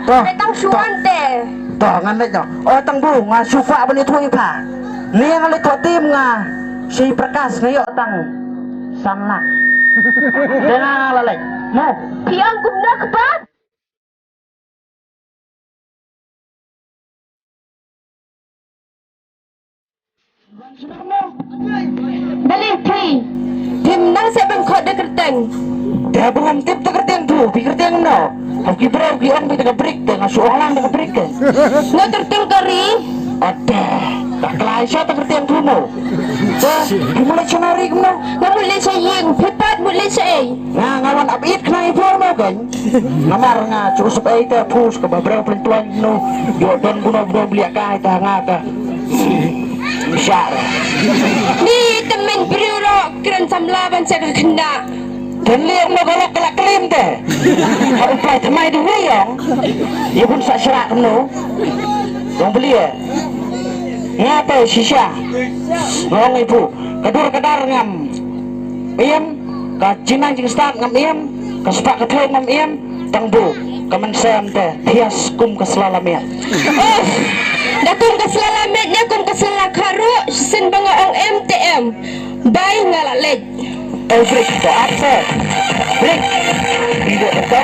Tang suan teh. Toh ngan lek oh tang bu nga sufa bani thui pha nia ngali to tim nga si prakas ngayo tang sanlak dengan lalek mo Piang gumna kebat. Balik pri. Tim nang saya bengkok de kerteng. dia belum tip tak kertiang tu pikir tiang no hoki bro ki on kita break dengan soalan dengan break Na kerteng kari. ada tak kelai saya tak kertiang tu no gimana cenari kemana Ngamulai saya yang pepat mulai saya. nga ngawan abit kena ibu mo kan ngamar nga cukup ay ta pus ka babraw pelan no yo don buno beli ka ta nga ka syara Ni temen biro keren samlaban saya kena. dan lihat mo kalau kelak kelim teh harus play temai di wayang ya pun sak serak no dong beli ya ngapa sisa ngong ibu kedur kedar ngam iem ka jinang jing start ngam iem ka sepak kethe ngam iem tang bu kamen sem teh hias kum keselalamet Oh, dakum keselalametnya kum keselakaru sin bangaong MTM. Bay ngalalej. break to apa break tidak ada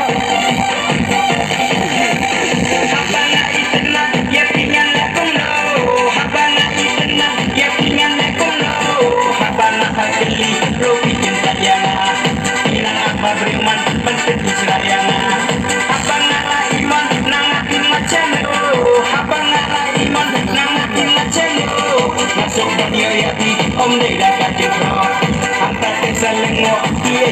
Om đây đã cả chuyện đó, anh ta tên sa leng ngọ kia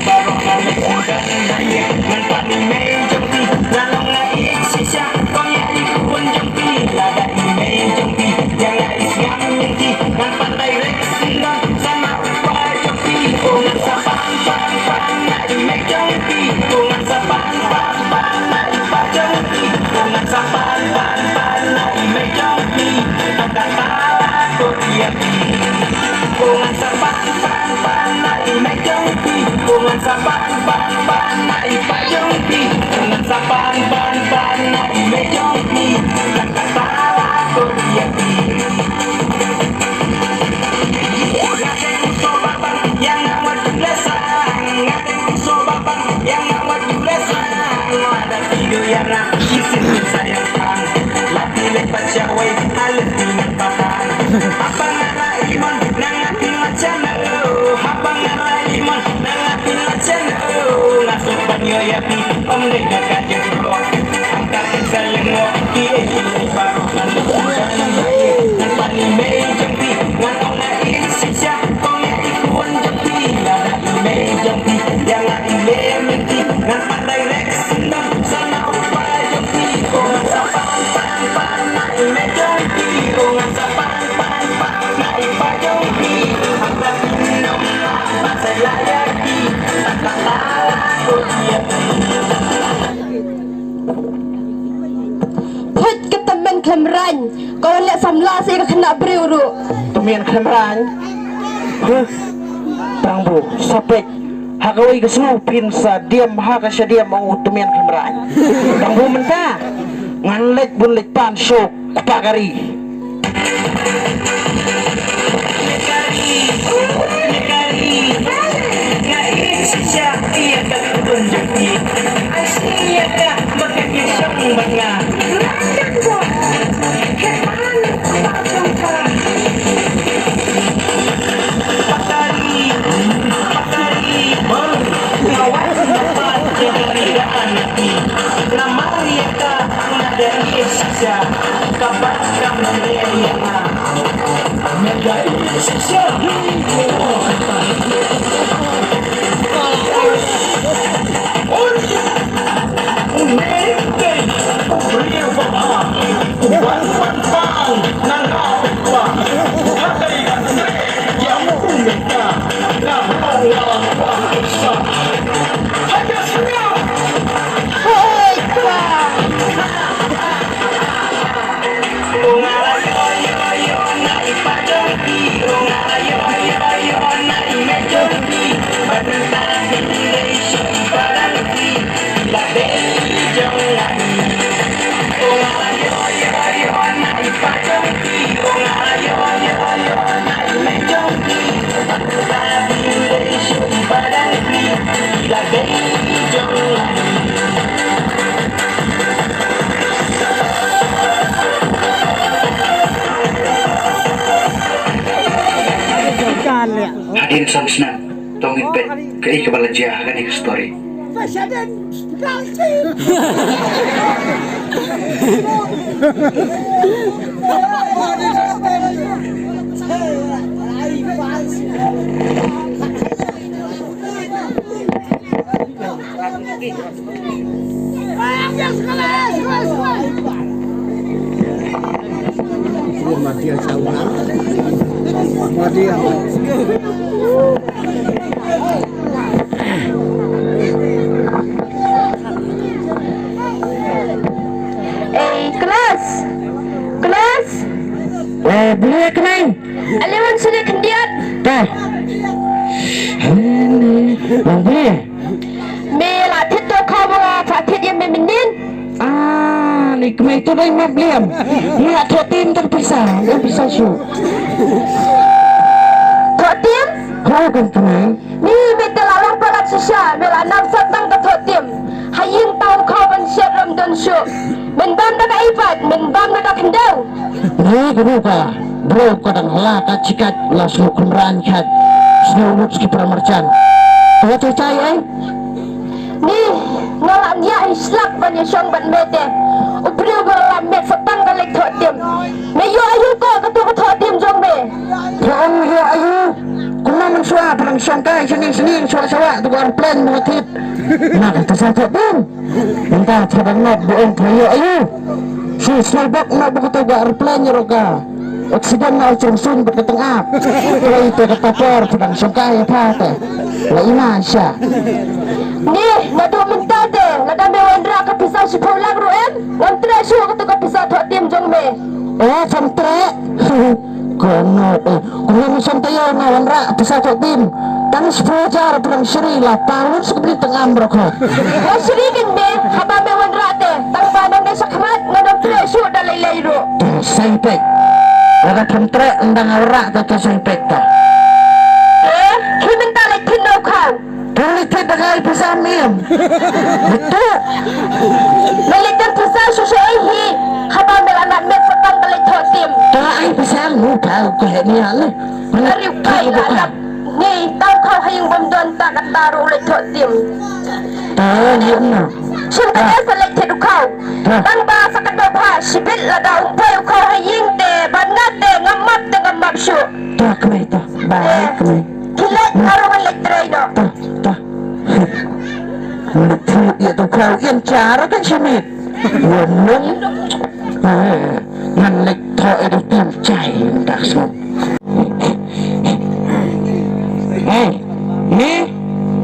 baru kami sudah nanya menpati main jompi lalang ngai sisa kau ya ikut pun jompi lada email jompi jangan isngam jompi dan pandai reksindang sama rupa jompi ungan sapan pan pan ngai email jompi ungan sapan pan pan ngai pa jompi ungan sapan pan pan ngai email jompi tak tahu kau dia ungan sapan pan pan ngai email jompi ungan sapan pan pan nai pa jompi ungan sapan pan pan nai me jompi tak tahu kau dia ngadeng musuh bapak yang awak tulesan ngadeng musuh bapak yang awak tulesan ada video yang nak isi sayangkan lagi lepas jawai halus dengan papan apa ngalah iman nangatin macam apa ngalah iman nangatin macam langsung banyo yapi om lega kaje bro angkat saling ngopi baru kan dan pani me jompi ngan ngai sisa kong ya ikun jompi ada me jompi jangan ile menti ngan pandai reksindang sana upa jompi kong sapan pan pan nai me jompi kong sapan pan pan nai pa jompi angkat minum masa layaki tak tahu dia Put ke temen kemran. Kalau lihat samla saya kena beriuru. tumian kemeran tang bu sapek hagawai kesu pinsa diam haga diam mau tumian kemeran tang bu menta ngan lek bun lek pan sok pagari Nekari ngai sisa ia tak tunjuki asyik tak makan kisong banga Pakari ngawas dapat jadian nama dia tak dari sisa kabar kamu dia mega sisa Hoi kau. Yo, Samsnan tongit bet ke ikabalaja kan ik story. Kelas. Kelas. Boleh kenal? Aliwan sini kendiat. Dah. Boleh. Mela tito kau bawa fatit yang meminin. Ni kemai tu dah imam liam. Ni nak tim terpisah. Yang pisah su. Tok tim. Kau kan kenal? Ni betul lalang pelat sisa. Mela nam satang ke tok tim. Haying tahu kau ban siap Ramadan su. Mendam dah ibat, mendam dah kendau. Ni keruka. Bro kadang laka cikat langsung kumran kat. Senurut skipra mercan. Tahu tu cai Ni nolak dia islak ban yasong ban mete. Ubriu berlam met satang kalik tok tim. Meyo ayu ko ketua tok tim jong me. Tuan ya ayu. Kuna mensua perang sangkai sening-sening suara-suara tu kan plan motif. Nak kata saja pun. Minta cabang nak buang tayo ayu. Si selbak nak begitu gak plan nyeroga. Oksigen nak cungsun berketeng ap. Kalau itu kata por perang sangkai apa teh. Lain Asya. Ni nado mentah de, nada me wandra ka pisau si pulang ruem. Wantra su ketua ka pisau tok tim jong me. Santre. Kono kono musim tayo na wanra pisah tok tim. Tan 10 jar perang Sri lah tahun sekali tengah broko. Kau serikin be, haba me wandra de. Tang padang de sakmat ngadam tre su dalai leiru. Saipek. Ada pentre endang awrak kata saipek ta. Himen talai tinau kau. Politik dengan pisah miam. Betul. Melitan pisau su sehi. Haba me anak me satang kalik tok tim. Tak ai pisah muka ko ni ale. Ngariu kai anak. Ni tahu kau hayang bomdon tak kataru le tok tim. Tahu ni na. Sungkanya selek tedu kau. Tang bahasa kata bah sibit lada umpai kau haying te bangat te ngamap te ngamap su. Tak kemai ta. Baik kemai. Kilat arungan letrai do. Tak. Betul ya tu kau yang cara kan semit. Wonong. Nan lek tho edu tim cai tak so. Ni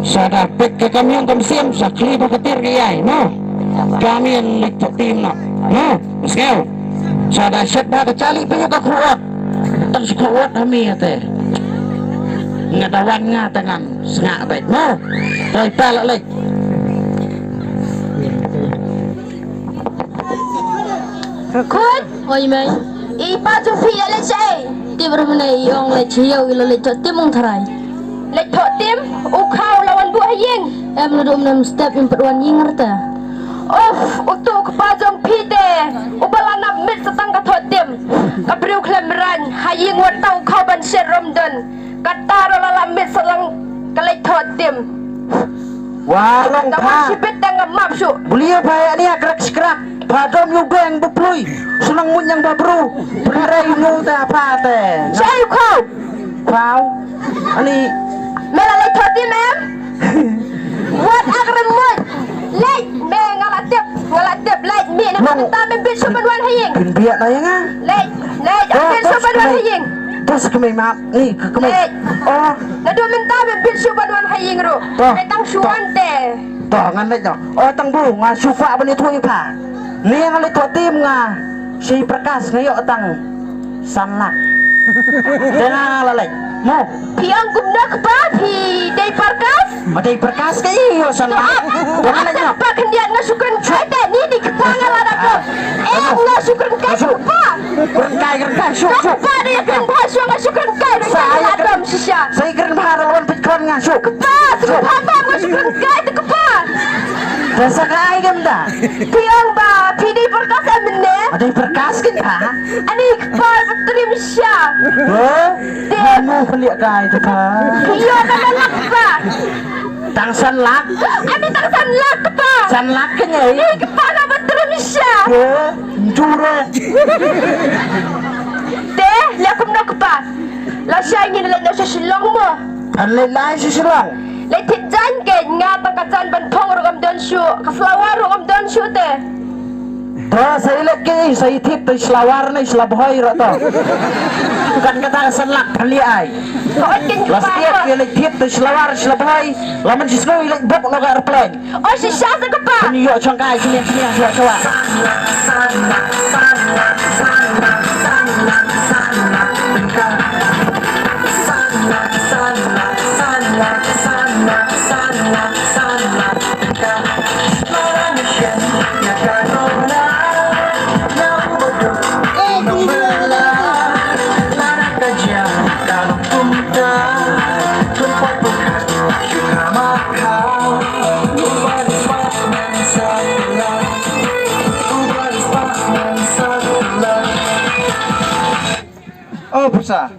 sada pek ke kami yang komsiam sakli bakatir kayai no. Kami yang lek tho tim no. No, sekarang sada set dah cali punya ke kuat. Tak sekuat kami ate. Ngadawan ngatangan sengak baik no. Toy palak lek. Kun, Oi mai, ipa tu fi le sai. ti bermana yong le chiyo ilo le chot ti mong tharai. Le tok tim u kau lawan bu haying. Em lu dum nam step im perwan yinger ta. Untuk kepajang pide ubalana mit setang ka tok tim. Kabriu klemran haying wat tau kau ban ser Ramadan. Kata lala mit selang kalai tok tim. Warung Taman pa. sibit dengan map su. Belia baik ni agak sekerak. Padom yubeng beplui. Senang munyang babru. Berai mu ta apa teh. Saya kau. Kau. Ani Mela le tok tim em. Wat agre mut. Lek me ngalatip lek mi na minta me bit su banwan haying. bin biak na yang ah. Lek akan su banwan haying. Terus kemai maaf ni kemai. Lek. Oh, Nado minta me bit su banwan haying ro. Toh. Metang suan te. toh ngan lek toh. Oh tang bu nga sufa bani thui pa. Ni yang lek tim nga. Si Prakas ngayo tang sanak. Dengar lalek. Mo, Piang gumna pa pi dei parkas. madai Prakas ke iyo sanak. Dengar lek no. Pa kendian ngasukan kai te ni di kepanga lada ko. Ngasukan kai pa. Gerkai syuk. Pa dia kan pa su ngasukan kai Saya adam sisa. Saya keren baharawan pikron nga syuk. Pa pa ngasukan kai te kepa. Dasa ka ay gamda. Piang ba pi dei parkas amne. Ada yang berkas kan ha? Ani kepal berterim syah. Kamu pelik dah itu ha? Iya kata lak pa. Tang sanlak. Ani tak sanlak pa. Sanlak kan ya? Ni kepala berterim syah. Jure. Deh, lakum nak pa. La syah ingin la nak silong mo. Alai lai si silang. Lai tijan ke ngata kacan ban pong rogam don shu. Kaslawar rogam don shu te. Saya lagi saya tip tu selawar ni selabhoi rata. Bukan kata sanlak pelik ai. Kau akan Setiap jumpa. dia lagi tip tu selawar selabhoi. Laman si snow lagi bok lo gar plan. Oh si syah sa pa. Ni yo cangkai sini yang coba. Oh Bursa,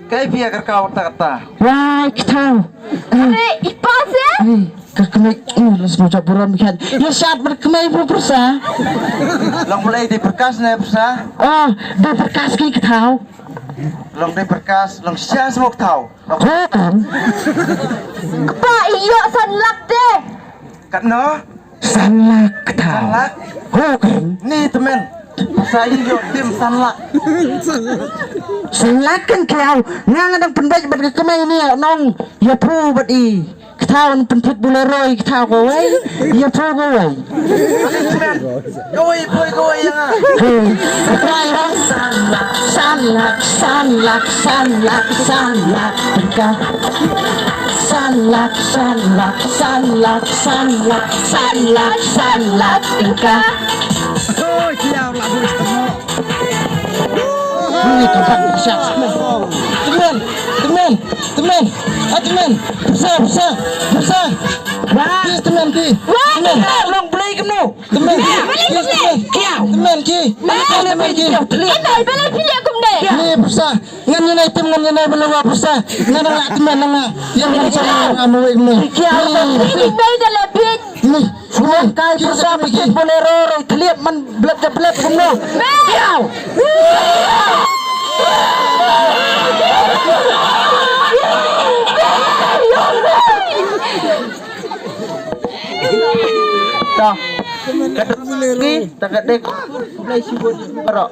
kayak biar kau kata-kata. Wah, kita. Ni ipas ya. Kekemik ini semua buram kan. Ya saat berkemai bersa. Long mulai di berkas nih Bursa. Oh, dah berkas kita. Long di berkas, long siapa semua tahu. Long Kepa iyo sanlak deh. karena sanlak kita. sanlak. Oh kan. Nih temen, saya yuk tim sanlak. Sanlak kan kau. Ngang ada pendek berkemai ni nong. Ya pu badi. Kita pentit buleroi kita kau. Ya pu kau. Goi boy yang ah. Sanlak, sanlak, sanlak, sanlak, sanlak, sanlak, sanlak, sanlak, sanlak, sanlak, sanlak, tingkah. Ini tempat siap teman, besar, kis teman ki, long beli kamu, teman ki, Ini balik pilih aku deh. ni besar, ngan nai tim ngan nai belawa besar, ngan nak teman ngan, yang macam anu ini, Ini bayi dah lebih. ni, semua kai besar bikin bolero, terlihat man blek kamu, diau. Dah. Kadang lagi, tak ada. Mulai sibuk. Barak.